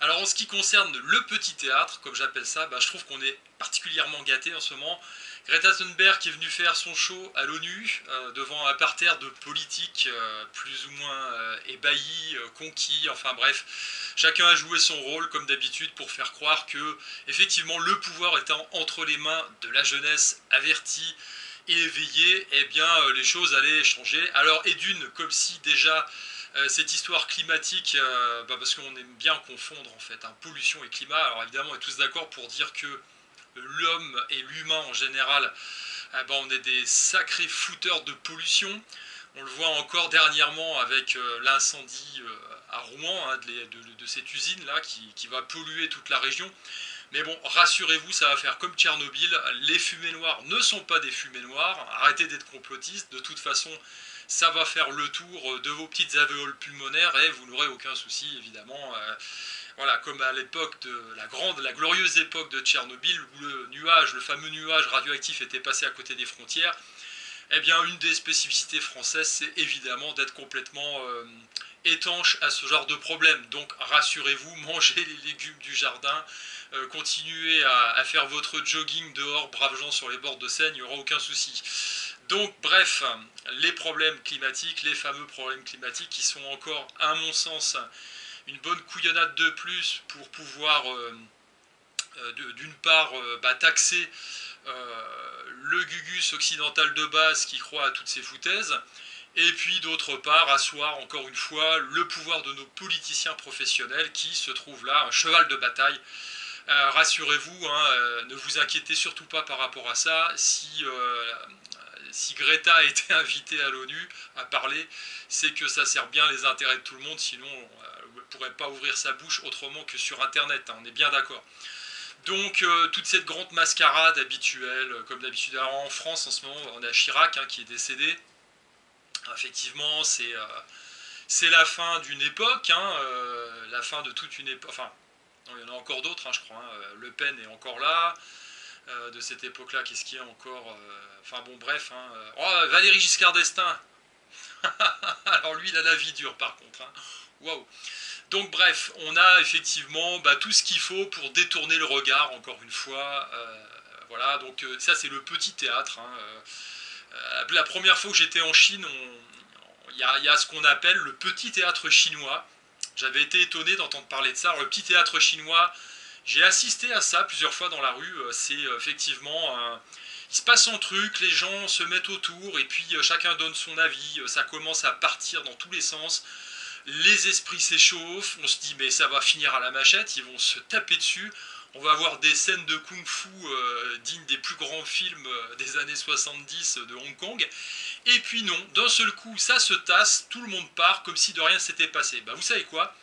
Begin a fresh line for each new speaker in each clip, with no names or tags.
Alors en ce qui concerne le petit théâtre, comme j'appelle ça, bah, je trouve qu'on est particulièrement gâté en ce moment. Greta Thunberg est venue faire son show à l'ONU devant un parterre de politiques plus ou moins ébahis, conquis, enfin bref, chacun a joué son rôle comme d'habitude pour faire croire que effectivement le pouvoir étant entre les mains de la jeunesse avertie et éveillée, eh bien les choses allaient changer. Alors et d'une, comme si déjà cette histoire climatique, parce qu'on aime bien confondre en fait pollution et climat. Alors évidemment, on est tous d'accord pour dire que l'homme et l'humain en général, on est des sacrés fouteurs de pollution. On le voit encore dernièrement avec l'incendie à Rouen de cette usine là qui va polluer toute la région. Mais bon, rassurez-vous, ça va faire comme Tchernobyl. Les fumées noires ne sont pas des fumées noires. Arrêtez d'être complotistes. De toute façon, ça va faire le tour de vos petites alvéoles pulmonaires et vous n'aurez aucun souci, évidemment. Voilà, comme à l'époque de la glorieuse époque de Tchernobyl où le fameux nuage radioactif était passé à côté des frontières. Eh bien, une des spécificités françaises, c'est évidemment d'être complètement étanche à ce genre de problème. Donc, rassurez-vous, mangez les légumes du jardin, continuez à faire votre jogging dehors, braves gens sur les bords de Seine, il n'y aura aucun souci. Donc, bref, les problèmes climatiques, les fameux problèmes climatiques qui sont encore, à mon sens, une bonne couillonnade de plus pour pouvoir, d'une part, taxer le gugus occidental de base qui croit à toutes ces foutaises, et puis d'autre part asseoir encore une fois le pouvoir de nos politiciens professionnels qui se trouvent là, un cheval de bataille. Rassurez-vous, hein, ne vous inquiétez surtout pas par rapport à ça. Si Greta a été invitée à l'ONU à parler, c'est que ça sert bien les intérêts de tout le monde, sinon elle ne pourrait pas ouvrir sa bouche autrement que sur Internet, hein, on est bien d'accord. Donc toute cette grande mascarade habituelle, comme d'habitude. Alors en France en ce moment, on a Chirac qui est décédé. Effectivement, c'est la fin d'une époque, la fin de toute une époque. Enfin, non, il y en a encore d'autres, je crois. Le Pen est encore là. De cette époque-là, qu'est-ce qu'il y a encore Enfin bon, bref. Valéry Giscard d'Estaing. Alors lui, il a la vie dure par contre. Waouh. Donc bref, on a effectivement tout ce qu'il faut pour détourner le regard, encore une fois. Voilà, donc ça c'est le petit théâtre. La première fois que j'étais en Chine, il y a ce qu'on appelle le petit théâtre chinois. J'avais été étonné d'entendre parler de ça. Alors, le petit théâtre chinois, j'ai assisté à ça plusieurs fois dans la rue. C'est effectivement il se passe un truc, les gens se mettent autour et puis chacun donne son avis. Ça commence à partir dans tous les sens. Les esprits s'échauffent. On se dit mais ça va finir à la machette. Ils vont se taper dessus. On va avoir des scènes de kung-fu dignes des plus grands films des années 70 de Hong Kong. Et puis non, d'un seul coup, ça se tasse, tout le monde part comme si de rien s'était passé. Vous savez quoi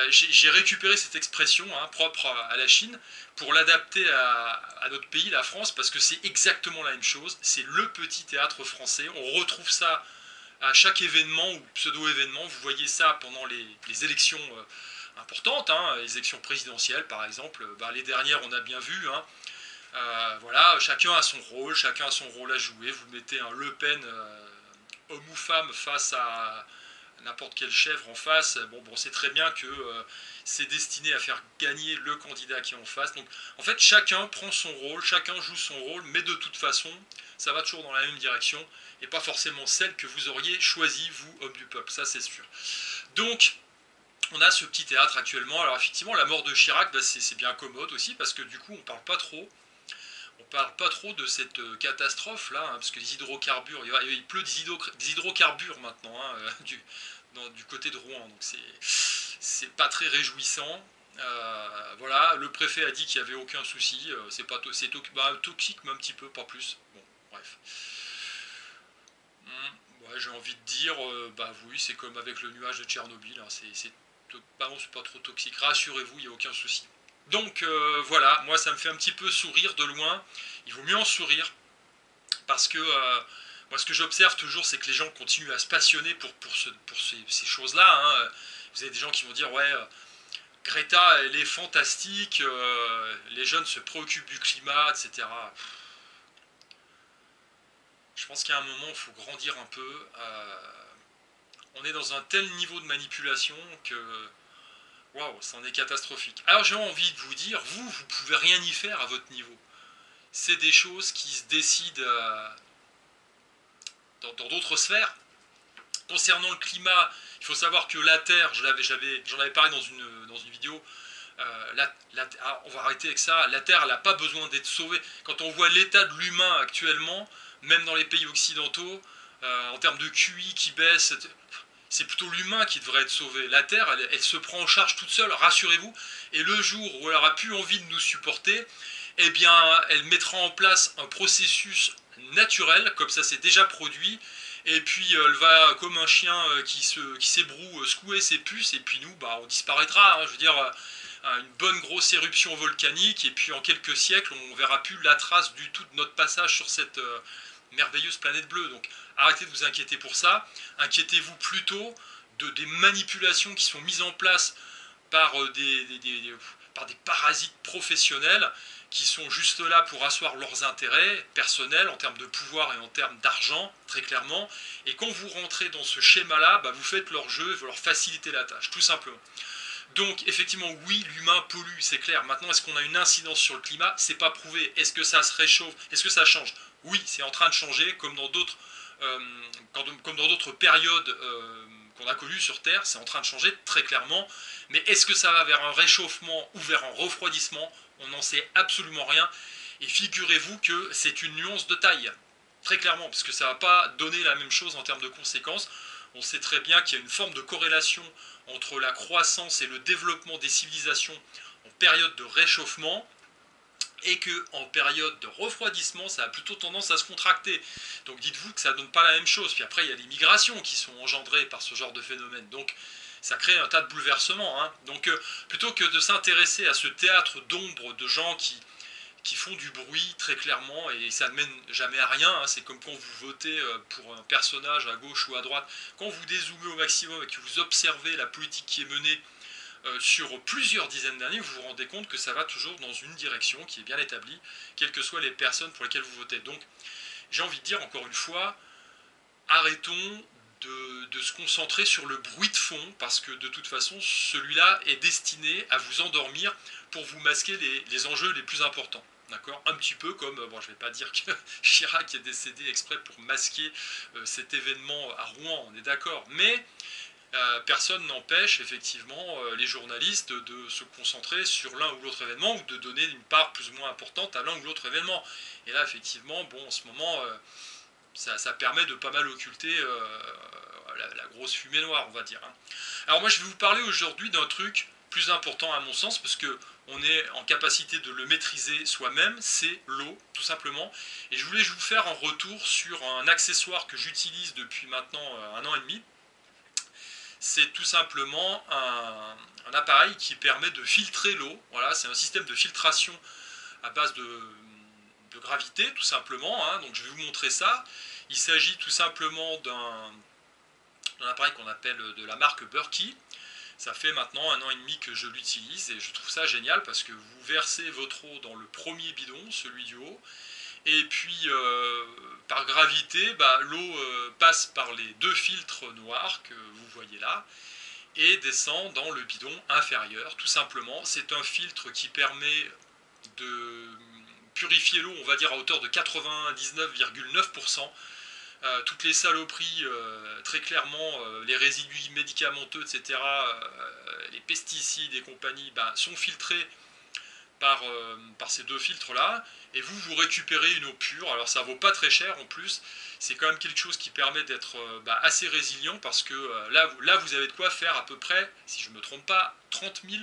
J'ai récupéré cette expression propre à la Chine pour l'adapter à notre pays, la France, parce que c'est exactement la même chose. C'est le petit théâtre français. On retrouve ça à chaque événement ou pseudo-événement. Vous voyez ça pendant les élections importantes, les élections présidentielles par exemple. Les dernières, on a bien vu. Voilà, chacun a son rôle, chacun a son rôle à jouer. Vous mettez un Le Pen, homme ou femme, face à n'importe quelle chèvre en face. Bon, c'est très bien que c'est destiné à faire gagner le candidat qui est en face. Donc, en fait, chacun prend son rôle, chacun joue son rôle, mais de toute façon, ça va toujours dans la même direction et pas forcément celle que vous auriez choisie, vous, homme du peuple. Ça, c'est sûr. Donc, on a ce petit théâtre actuellement. Alors, effectivement, la mort de Chirac, c'est bien commode aussi parce que du coup, on parle pas trop. On parle pas trop de cette catastrophe là, parce que les hydrocarbures, il pleut des hydrocarbures maintenant du côté de Rouen, donc c'est pas très réjouissant. Voilà, le préfet a dit qu'il n'y avait aucun souci, c'est pas c'est toxique mais un petit peu, pas plus. Bon, bref. Ouais, j'ai envie de dire, oui, c'est comme avec le nuage de Tchernobyl, c'est pas trop toxique. Rassurez-vous, il n'y a aucun souci. Donc voilà, moi ça me fait un petit peu sourire de loin. Il vaut mieux en sourire parce que moi ce que j'observe toujours c'est que les gens continuent à se passionner pour ces choses-là. Vous avez des gens qui vont dire ouais, Greta elle est fantastique, les jeunes se préoccupent du climat, etc. Je pense qu'à un moment il faut grandir un peu. On est dans un tel niveau de manipulation que Waouh, c'en est catastrophique. Alors j'ai envie de vous dire, vous pouvez rien y faire à votre niveau. C'est des choses qui se décident dans d'autres sphères. Concernant le climat, il faut savoir que la Terre, j'en avais parlé dans une vidéo, on va arrêter avec ça, la Terre elle n'a pas besoin d'être sauvée. Quand on voit l'état de l'humain actuellement, même dans les pays occidentaux, en termes de QI qui baisse, c'est plutôt l'humain qui devrait être sauvé. La Terre, elle se prend en charge toute seule, rassurez-vous, et le jour où elle aura plus envie de nous supporter, eh bien, elle mettra en place un processus naturel, comme ça c'est déjà produit, et puis elle va, comme un chien qui s'ébroue, secouer ses puces, et puis nous, bah, on disparaîtra. Hein, je veux dire, une bonne grosse éruption volcanique, et puis en quelques siècles, on verra plus la trace du tout de notre passage sur cette merveilleuse planète bleue. Donc arrêtez de vous inquiéter pour ça. Inquiétez-vous plutôt des manipulations qui sont mises en place par par des parasites professionnels qui sont juste là pour asseoir leurs intérêts personnels en termes de pouvoir et en termes d'argent, très clairement. Et quand vous rentrez dans ce schéma-là, bah, vous faites leur jeu, vous leur facilitez la tâche, tout simplement. Donc, effectivement, oui, l'humain pollue, c'est clair. Maintenant, est-ce qu'on a une incidence sur le climat? C'est pas prouvé. Est-ce que ça se réchauffe? Est-ce que ça change? Oui, c'est en train de changer, comme dans d'autres périodes qu'on a connues sur Terre, c'est en train de changer très clairement. Mais est-ce que ça va vers un réchauffement ou vers un refroidissement? On n'en sait absolument rien. Et figurez-vous que c'est une nuance de taille, très clairement, parce que ça ne va pas donner la même chose en termes de conséquences. On sait très bien qu'il y a une forme de corrélation entre la croissance et le développement des civilisations en période de réchauffement, et qu'en période de refroidissement, ça a plutôt tendance à se contracter. Donc dites-vous que ça ne donne pas la même chose. Puis après, il y a les migrations qui sont engendrées par ce genre de phénomène. Donc ça crée un tas de bouleversements. Hein. Donc plutôt que de s'intéresser à ce théâtre d'ombre de gens qui font du bruit très clairement, et ça ne mène jamais à rien, hein. C'est comme quand vous votez pour un personnage à gauche ou à droite, quand vous dézoomez au maximum et que vous observez la politique qui est menée sur plusieurs dizaines d'années, vous vous rendez compte que ça va toujours dans une direction qui est bien établie, quelles que soient les personnes pour lesquelles vous votez. Donc j'ai envie de dire encore une fois, arrêtons de se concentrer sur le bruit de fond, parce que de toute façon, celui-là est destiné à vous endormir pour vous masquer les enjeux les plus importants. D'accord. Un petit peu comme, bon, je ne vais pas dire que Chirac est décédé exprès pour masquer cet événement à Rouen, on est d'accord, mais personne n'empêche effectivement les journalistes de se concentrer sur l'un ou l'autre événement, ou de donner une part plus ou moins importante à l'un ou l'autre événement. Et là, effectivement, bon, en ce moment, ça permet de pas mal occulter la grosse fumée noire, on va dire. Hein. Alors moi, je vais vous parler aujourd'hui d'un truc plus important à mon sens, parce que on est en capacité de le maîtriser soi-même, c'est l'eau, tout simplement. Et je voulais vous faire un retour sur un accessoire que j'utilise depuis maintenant 1 an et demi. C'est tout simplement un appareil qui permet de filtrer l'eau. Voilà, c'est un système de filtration à base de gravité, tout simplement. Hein. Donc je vais vous montrer ça. Il s'agit tout simplement d'un appareil qu'on appelle de la marque Berkey. Ça fait maintenant 1 an et demi que je l'utilise, et je trouve ça génial parce que vous versez votre eau dans le premier bidon, celui du haut, et puis par gravité, bah, l'eau passe par les 2 filtres noirs que vous voyez là et descend dans le bidon inférieur, tout simplement. C'est un filtre qui permet de purifier l'eau, on va dire à hauteur de 99,9%. Toutes les saloperies, très clairement, les résidus médicamenteux, etc., les pesticides et compagnie, bah, sont filtrés par ces 2 filtres-là, et vous récupérez une eau pure. Alors ça vaut pas très cher en plus, c'est quand même quelque chose qui permet d'être assez résilient, parce que là vous avez de quoi faire à peu près, si je ne me trompe pas, 30 000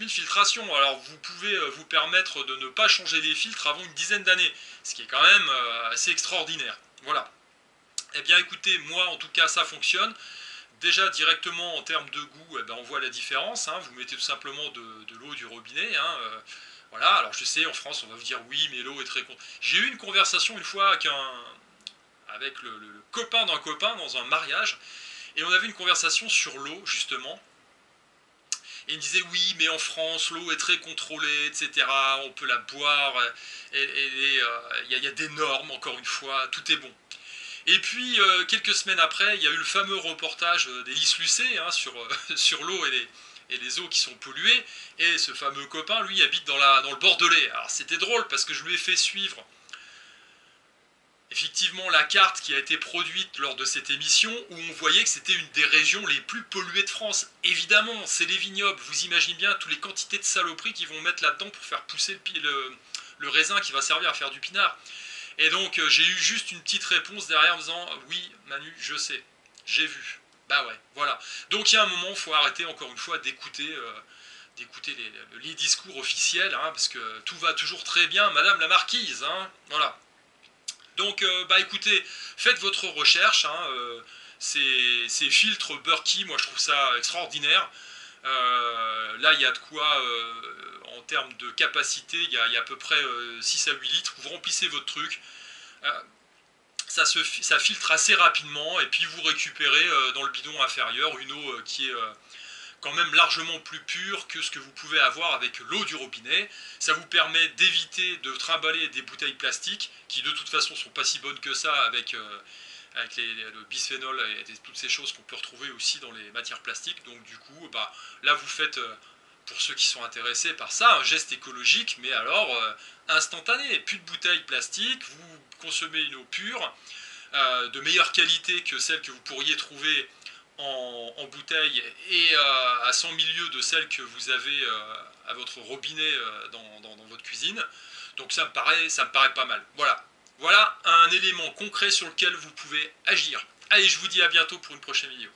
filtrations. Alors vous pouvez vous permettre de ne pas changer les filtres avant une dizaine d'années, ce qui est quand même assez extraordinaire. Voilà. Eh bien écoutez, moi en tout cas ça fonctionne. Déjà directement en termes de goût, eh ben, on voit la différence. Hein. Vous mettez tout simplement de l'eau du robinet. Hein. Voilà, alors je sais, en France on va vous dire oui, mais l'eau est très... J'ai eu une conversation une fois avec le copain d'un copain dans un mariage, et on avait une conversation sur l'eau justement. Et il me disait oui, mais en France l'eau est très contrôlée, etc. On peut la boire, il y a des normes, encore une fois, tout est bon. Et puis, quelques semaines après, il y a eu le fameux reportage d'Élise Lucet hein, sur, sur l'eau et les eaux qui sont polluées. Et ce fameux copain, lui, habite dans le Bordelais. Alors c'était drôle parce que je lui ai fait suivre effectivement la carte qui a été produite lors de cette émission où on voyait que c'était une des régions les plus polluées de France. Évidemment, c'est les vignobles. Vous imaginez bien toutes les quantités de saloperies qu'ils vont mettre là-dedans pour faire pousser le raisin qui va servir à faire du pinard. Et donc j'ai eu juste une petite réponse derrière en disant oui Manu je sais, j'ai vu. Bah ouais, voilà. Donc il y a un moment, il faut arrêter encore une fois d'écouter les discours officiels, hein, parce que tout va toujours très bien, Madame la Marquise. Hein, voilà. Donc bah écoutez, faites votre recherche. Hein, ces filtres Berkey, moi je trouve ça extraordinaire. Là, il y a de quoi, en termes de capacité, il y a à peu près 6 à 8 litres. Vous remplissez votre truc. Euh, ça filtre assez rapidement et puis vous récupérez dans le bidon inférieur une eau qui est quand même largement plus pure que ce que vous pouvez avoir avec l'eau du robinet. Ça vous permet d'éviter de trimballer des bouteilles plastiques qui de toute façon sont pas si bonnes que ça avec le bisphénol et toutes ces choses qu'on peut retrouver aussi dans les matières plastiques. Donc du coup, bah, là vous faites, pour ceux qui sont intéressés par ça, un geste écologique, mais alors instantané. Plus de bouteilles plastiques, vous consommez une eau pure, de meilleure qualité que celle que vous pourriez trouver en bouteille et à 100 milieux de celle que vous avez à votre robinet dans votre cuisine. Donc ça me paraît pas mal. Voilà. Voilà un élément concret sur lequel vous pouvez agir. Allez, je vous dis à bientôt pour une prochaine vidéo.